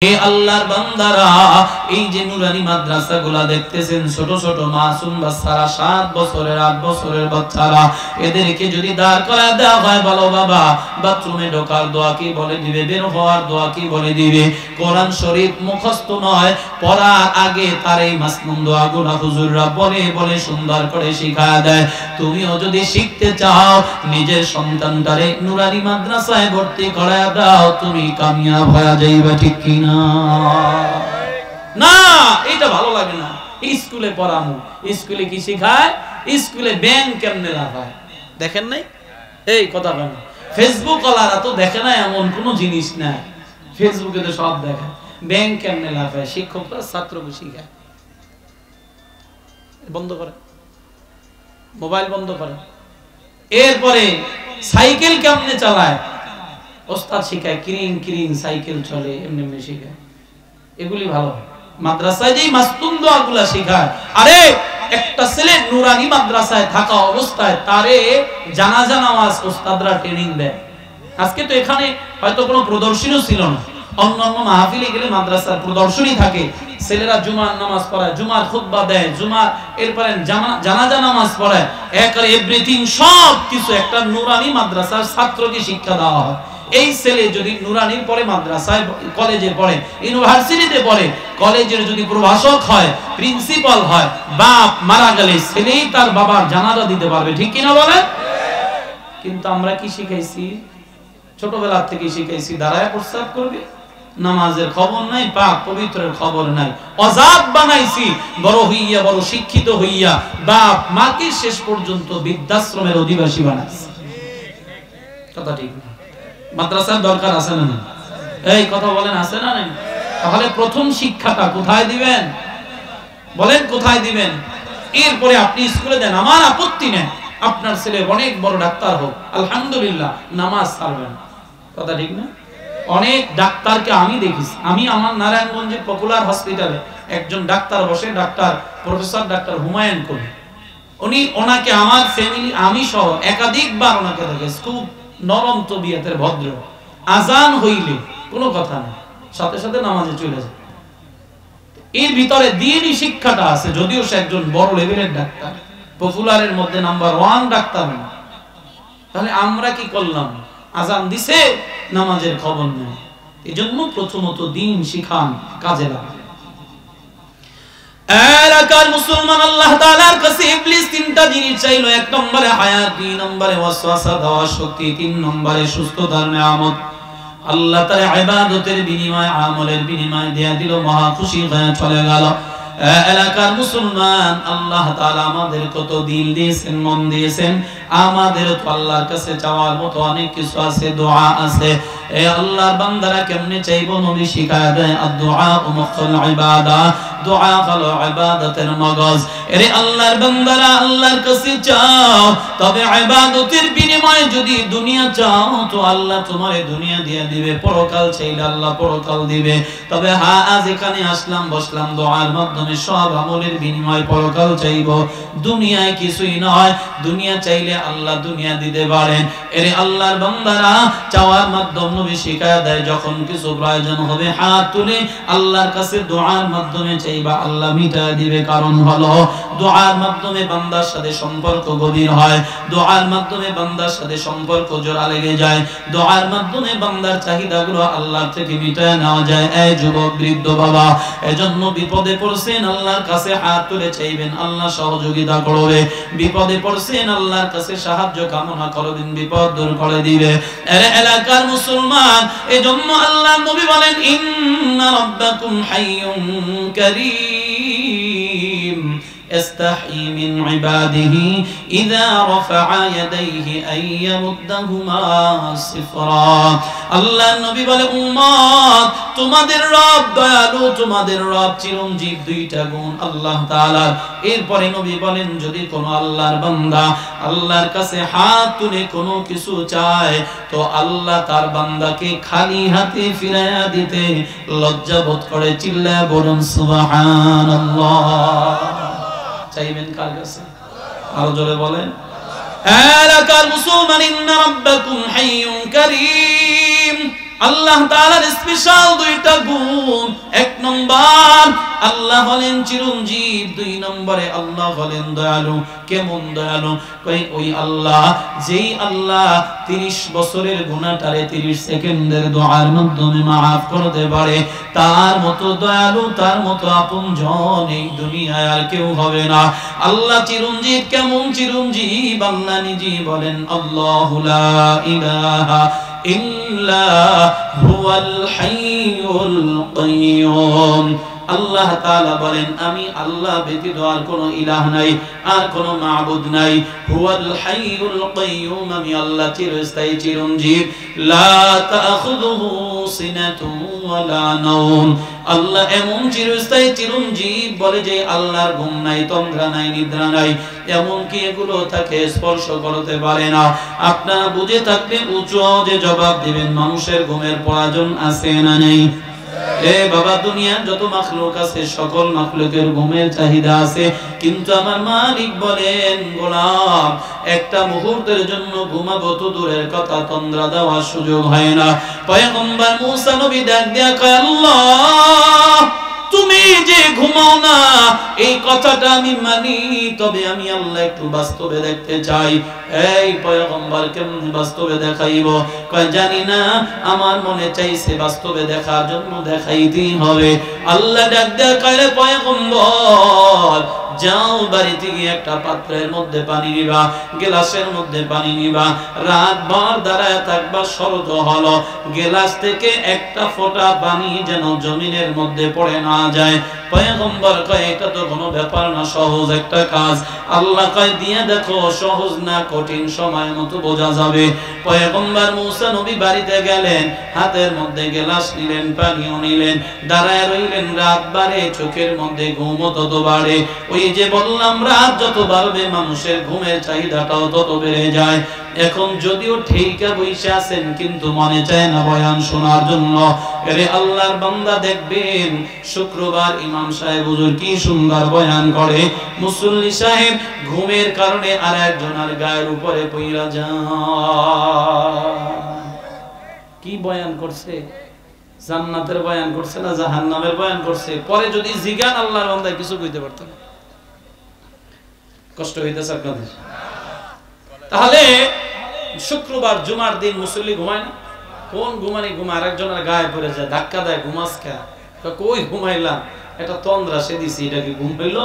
হে আল্লাহর বান্দারা, এই যে নুরানি মাদ্রাসাগুলা দেখতেছেন, ছোট ছোট মাসুম বাচ্চারা, 7 বছরের 8 বছরের বাচ্চারা, এদেরকে যদি দাঁড় করায় দেওয়া হয়, বলো বাবা বাথরুমে ঢোকার দোয়া কি বলে দিবে, বের হওয়ার দোয়া কি বলে দিবে, কোরআন শরীফ মুখস্থ নয়, পড়ার আগে তার এই মাসনুন দোয়াগুলো হুজুররা বলে বলে সুন্দর করে শিখায় দেয়। তুমিও যদি শিখতে চাও, নিজের সন্তানটারে নুরানি মাদ্রাসায় ভর্তি করায় দাও, তুমি কামিয়াব হয়ে যাইবা, ঠিক কি না? না, এটা ভালো লাগে না। স্কুলে পড়ামু, স্কুলে কি শেখায়? স্কুলে ব্যাংক কেমনে লাগায় দেখেন নাই? এই কথা বলেন, ফেসবুক ওয়ালারা তো দেখে না এমন কোন জিনিস না, ফেসবুকে তো সব দেখে। ব্যাংক কেমনে লাগায় শিক্ষকরা ছাত্রকে শিখায়। বন্ধ করে, মোবাইল বন্ধ করে। এরপরে সাইকেল কেমনে চালায় ওস্তাদ শিখায়, কিরিং কিরিং সাইকেল চলে, এমনি এমনি শিখায়। এগুলি ভালো। মাদ্রাসায় যেই মাসনুন দোয়াগুলা শিখায়, আরে একটা ছেলে নুরানি মাদ্রাসায় থাকা অবস্থায় তারে জানাজা নামাজ ওস্তাদরা ট্রেনিং দেয়। আজকে তো এখানে হয়তো কোনো প্রদর্শনীও ছিল না, অন্যান্য মাহফিলে গেলে মাদ্রাসার প্রদর্শনী থাকে, ছেলেরা জুমার নামাজ পড়ায়, জুমার খুতবা দেয়, জুমার এরপরে জানাজা নামাজ পড়ায়, এভরিথিং সব কিছু একটা নুরানি মাদ্রাসার ছাত্রকে শিক্ষা দেওয়া হয়। এই ছেলে যদি নুরানির পরে মাদ্রাসায়, কলেজে পড়ে, ইউনিভার্সিটিতে পড়ে, কলেজের যদি প্রভাষক হয়, প্রিন্সিপাল হয়, বাপ মারা গেলে ছেলেই তার বাবার জানাজা দিতে পারবে, ঠিক কিনা বলেন? কিন্তু আমরা কি শিখাইছি? ছোটবেলা থেকে শিখাইছি দাঁড়ায় প্রস্তাব করবে, নামাজের খবর নাই, পাক পবিত্রের খবর নাই, অজাত বানাইছি। বড় হইয়া, বড় শিক্ষিত হইয়া বাপ মাকে শেষ পর্যন্ত বৃদ্ধাশ্রমের অধিবাসী বানাইছি। কথা ঠিক না? মাদ্রাসার দরকার আছে না? এই কথা বলেন, আছে না? নাই? তাহলে প্রথম শিক্ষাটা কোথায় দিবেন বলেন? কোথায় দিবেন? এরপরে আপনি স্কুলে দেন, আমার আপত্তি নেই, আপনার ছেলে অনেক বড় ডাক্তার হোক, আলহামদুলিল্লাহ, নামাজ ছাড়বেন। কথা ঠিক না? অনেক ডাক্তারকে আমি দেখিস, আমি আমার নারায়ণগঞ্জের পপুলার হসপিটালে একজন ডাক্তার বসে, doctor professor doctor Humayun Kabir, ওনাকে আমার ফ্যামিলি, আমি সহ একাধিকবার ওনাকে দেখেছি। খুব নরম তবিয়তের ভদ্র, আজান হইলে কোনো কথা না, সাথে সাথে নামাজে চলে যায়। এর ভিতরে দ্বীনি শিক্ষাটা আছে, যদিও সে একজন বড় লেভেলের ডাক্তার, পপুলারের মধ্যে নাম্বার 1 ডাক্তার না। তাহলে আমরা কি করলাম? আজান দিছে, নামাজের খবর নেই। এই জন্য প্রথমত দ্বীন শিখান, কাজে লাগান। এলাকার মুসলমান, আল্লাহ তাআলার কাছে ইবলিস 3টা জিনিস চাইলো। 1 নম্বরে হায়াত, 2 নম্বরে ওয়াসওয়াসা দেওয়ার শক্তি, 3 নম্বরে সুস্থতার নিয়ামত। আল্লাহ তাআলা ইবাদতের বিনিময়ে, আমলের বিনিময়ে দেয়া দিল, মহা খুশি হয়ে চলে গেল। এলাকার মুসলমান, আল্লাহ তাআলা আমাদের কত দিল দিয়েছেন, মন দিয়েছেন, আমাদের তো আল্লাহর কাছে চাওয়ার মতো অনেক কিছু আছে, দোয়া আছে। এ আল্লাহর বান্দারা কেমনে চাইবো? নবী শিখায় দেয়, আদ-দুআ মুখুল ইবাদা, দোয়া হলো ইবাদতের মগজ। এরে আল্লাহর বান্দারা, আল্লাহর কাছে চাও, তবে ইবাদতের বিনিময়ে যদি দুনিয়া চাও তো আল্লাহ তোমারে দুনিয়া দিয়ে দিবে, পরকাল চাইলে আল্লাহ পরকাল দিবে। তবে হ্যাঁ, আজ এখানে আসলাম, বসলাম, দোয়ার মাধ্যমে সব আমলের বিনিময় পরকাল চাইবো, দুনিয়ায় কিছুই নয়। দুনিয়া চাইলে আল্লাহ দুনিয়া দিতে পারেন। এরে আল্লাহর বান্দারা, চাওয়ার মাধ্যম নবী শিখায়া দেয়, যখন কিছু প্রয়োজন হবে হাত তুলে আল্লাহর কাছে দোয়ার মাধ্যমে চাইবা, আল্লাহ মিটায় দিবে। কারণ হলো দোয়ার মাধ্যমে বান্দার সাথে সম্পর্ক গভীর হয়, দোয়ার মাধ্যমে বান্দার সাথে সম্পর্ক জোড়া লেগে যায়, দোয়ার মাধ্যমে বান্দার চাহিদাগুলো আল্লাহর থেকে মিটায় নেওয়া যায়। এই যুবক, বৃদ্ধ বাবা, এজন্য বিপদে পড়ছেন, আল্লাহর কাছে হাত তুলে চাইবেন, আল্লাহ সহযোগিতা করবে। বিপদে পড়ছেন, আল্লাহর কাছে সাহায্য কামনা করবেন, বিপদ দূর করে দিবে। এর এলাকার মুসলমান, এজন্য আল্লাহ নবী বলেন, ইন্না রাব্বাকুম হাইয়ুন কারীম يستحي من عباده إذا رفع يديه أن يردهما صفرا। আল্লাহ নবী বলে, উম্মত, তোমাদের রব দয়ালু, তোমাদের রব চিরঞ্জীব, 2টা গুণ আল্লাহ তাআলার। এরপরে নবী বলেন, যদি কোনো আল্লাহর বান্দা আল্লাহর কাছে হাত তুলে কোনো কিছু চায় তো আল্লাহ তার বান্দাকে খালি হাতে ফিরাইয়া দিতে লজ্জা বোধ করে। চিল্লায়া বলুন সুবহানাল্লাহ। চাইবেন কার কাছে? আরো জোরে বলেন। এলাকার মুসলমান, ইন্না রাব্বাকুম হাইয়ুন কারীম, আল্লাহ তাআলার স্পেশাল দুইটা গুণ। এক নম্বর আল্লাহ হলেন চিরঞ্জীব, দুই নম্বরে আল্লাহ হলেন দয়ালু। কেমন দয়ালু? কই ওই আল্লাহ, যেই আল্লাহ 30 বছরের গুনাহটারে 30 সেকেন্ডের দোয়ার মাধ্যমে maaf করতে পারে, তার মতো দয়ালু, তার মতো আপনজন এই দুনিয়ায় আর কেউ হবে না। আল্লাহ চিরঞ্জীব। কেমন চিরঞ্জীব? আল্লাহ নিজেই বলেন আল্লাহু লা ইলাহা ইল্লা হুয়াল হাইয়ুল কাইয়্যুম। আল্লাহ তাআলা বলেন আমি আল্লাহ ব্যতীত আর কোনো ইলাহ নাই, আর কোনো মাবুদ নাই। হুয়াল হাইয়ুল কাইয়্যুম, আমি আল্লাহ চিরস্থায়ী চিরঞ্জীব। লা তাখুযুহু সিনাতুন ওয়ালা নাওম, আল্লাহ এমন চিরস্থায়ী চিরঞ্জীব বলে যে আল্লাহর ঘুম নাই, তন্দ্রা নাই, নিদ্রা নাই, এমন কি এগুলো তাকে স্পর্শ করতে পারে না। আপনারা বুঝে থাকলে উঁচু যে জবাব দিবেন, মানুষের ঘুমের প্রয়োজন আছে না নেই? এ বাবা, দুনিয়ার যত মাখলুক আছে সকল মাখলুকের ঘুমের চাহিদা আছে, কিন্তু আমার মালিক বলেন গোলাম একটা মুহূর্তের জন্য ঘুমাবো তো দূরের কথা, তন্দ্রা দেওয়ার সুযোগ হয় না। পয়গম্বর মুসা নবী ডাক দিয়া কয় আল্লাহ তুমি যে ঘুমাও না এই কথাটা আমি মানি, তবে আমি আল্লাহ একটু বাস্তবে দেখতে চাই। এই পয়গম্বর কেমন বাস্তবে দেখাইব? কয় জানি না, আমার মনে চাইছে বাস্তবে দেখার জন্য দেখাইতেই হবে। আল্লাহ ডাক দেয়া কয় পয়গম্বর যাও বাড়িতে গিয়ে একটা পাত্রের মধ্যে পানি নিবা, গ্লাসের মধ্যে পানি নিবা, রাতভর দাঁড়ায় থাকবা। শর্ত হলো গ্লাস থেকে একটা ফোঁটা পানি যেন জমিনের মধ্যে পড়ে না যায়। পয়গম্বর কয় এটা তো কোনো ব্যাপার না, সহজ একটা কাজ। আল্লাহ কয় দিয়ে দেখো, সহজ না কঠিন, সময় মতো বোঝা যাবে। পয়গম্বর মুসা নবী বাড়িতে গেলেন, হাতের মধ্যে গ্লাস নিলেন, পানিও নিলেন, দাঁড়ায় রইলেন। রাত বাড়ে, চোখের মধ্যে ঘুম তত বাড়ে। ওই যে বললাম রাত যত বাড়বে মানুষের ঘুমের চাহিদাটাও তত বেড়ে যায়। এখন যদিও ঠিকা বইসা আছেন, কিন্তু মনে চায় না বয়ান শোনার জন্য। আরে আল্লাহর বান্দা দেখবেন শুক্রবার ইমাম সাহেব হুজুর কি সুন্দর বয়ান করে, মুসল্লি সাহেব ঘুমের কারণে আর একজনের গায়ের উপরে পইরা যায়। কি বয়ান করছে? জান্নাতের বয়ান করছে না জাহান্নামের বয়ান করছে? পরে যদি জিগান আল্লাহর বান্দা কিছু কইতে পারত না। কষ্ট হইতেছে আপনাদের? তাহলে শুক্রবার জুমার দিন মুসল্লি ঘুমায় না? কোন ঘুমানি ঘুমা আরেকজনের গায়ে পড়ে যায়, ধাক্কা দেয়, ঘুমাস খা। কই ঘুমাইলাম? এটা তন্দ্রা সে দিছি, এটা কি ঘুম হইল?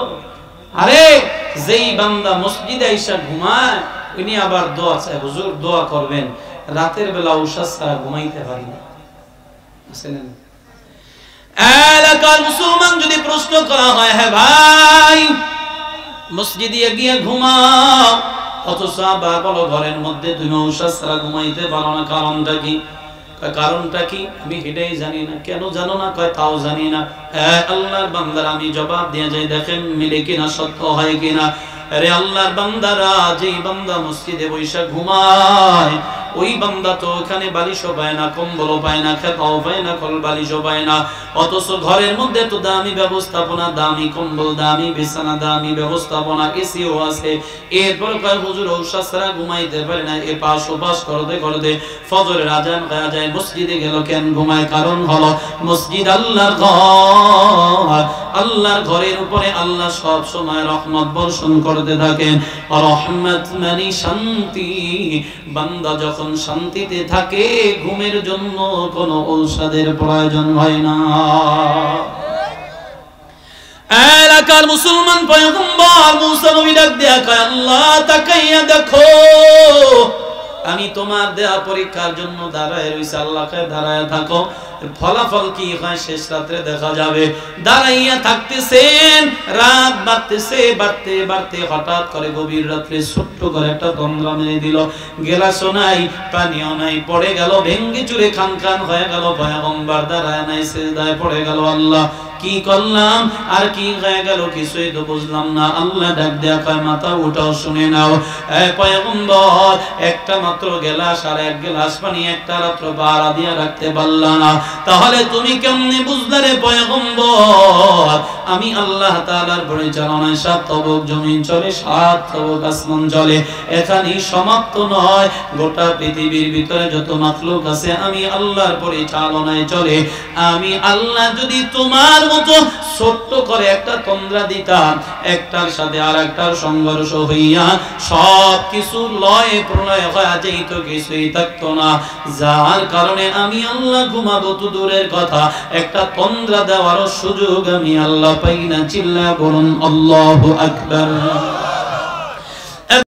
আরে যেই বান্দা মসজিদে আইসা ঘুমায় উনি আবার দোয়া চায়, হুজুর দোয়া করবেন, রাতের বেলা উশাস ছাড়া ঘুমাইতে পারি না। এলাকার মুসলমান যদি প্রশ্ন করা হয়, হ্যাঁ ভাই মসজিদে গিয়ে ঘুমাও, অথচ আবার বলো ঘরের মধ্যে তুমি উশাস ছাড়া ঘুমাইতে পারো না, কারণটা কি? কারণটা কি আমি এটাই জানি না। কেন জানো না? কয় তাও জানি না। হ্যাঁ আল্লাহর বান্দারা আমি জবাব দিয়ে যাই, দেখেন মিলে কিনা, সত্য হয় কিনা। আরে আল্লাহর বান্দারা, যেই বান্দা মসজিদে বৈশা ঘুমায় ওই বান্দা তো ওখানে বালিশও পায় না, কম্বলও পায় না, খেতাও পায় না, কল বালিশও পায় না, অথচ ঘরের মধ্যে তো দামি ব্যবস্থাপনা, দামি কম্বল, দামি বিছানা, দামি ব্যবস্থাপনা, এসিও আছে। এরপর কয় হুজুর ঔষধ ছাড়া ঘুমাইতে পারে না। এ পাশ ও পাশ করতে করতে ফজরের আজান হয়ে যায়। মসজিদে গেল কেন? ঘুমায়। কারণ হলো মসজিদ আল্লাহর ঘর, আল্লাহর ঘরের উপরে আল্লাহ সব সময় রহমত বর্ষণ করতে থাকেন। রহমত মানে শান্তি। বান্দা যখন শান্তিতে থাকে ঘুমের জন্য কোনো ঔষধের প্রয়োজন হয় না। এলাকার মুসলমান পয়গম্বর মুসা নবী ডাক দিয়া কয় আল্লাহ তাকাইয়া দেখো, আমি তোমার দেয়া পরীক্ষার জন্য দাঁড়ায় রইছি। আল্লাহ কয় দাঁড়ায় থাকো, ফলাফল কি হয় শেষ রাত্রে দেখা যাবে। দাঁড়াইয়া থাকতেছেন, রাত বাড়তেছে, বাড়তে বাড়তে হঠাৎ করে গভীর রাত্রে ছোট্ট করে একটা তন্দ্রা মেরে দিল। গেলাসও নাই, পানিও নাই, পড়ে গেল, ভেঙ্গে চুরে খান খান হয়ে গেল। পয়গম্বর দাঁড়ায় নাই, সিজদায় পড়ে গেল। আল্লাহ কি করলাম আর কি হয়ে গেল কিছুই তো বুঝলাম না। আল্লাহ ডাক দেয়া কয় মাথা উঠাও, শুনে নাও। পয়গম্বর একটা মাত্র গেলাস আর এক গেলাস পানি একটা রাত্র বাড়া দিয়া রাখতে পারলা না, তাহলে তুমি কেমনে বুঝলে রে পয়গম্বর আমি আল্লাহ তাআলার পরিচালনায় 7 তবক জমিন চলে, 7 তবক আসমান চলে। এখানেই সমাপ্ত নয়, গোটা পৃথিবীর ভিতরে যত মাখলুক আছে আমি আল্লাহর পরিচালনায় চলে। আমি আল্লাহ যদি তোমার মতো ছোট্ট করে একটা তন্দ্রা দিতাম, একটার সাথে আর একটার সংঘর্ষ হইয়া সব কিছু লয় প্রলয় হয়ে যেত, কিছুই থাকতো না। যার কারণে আমি আল্লাহ ঘুমাবো তো দূরের কথা, একটা তন্দ্রা দেওয়ার সুযোগ আমি আল্লাহ পাই না। চিল্লা বলুন আল্লাহু আকবার।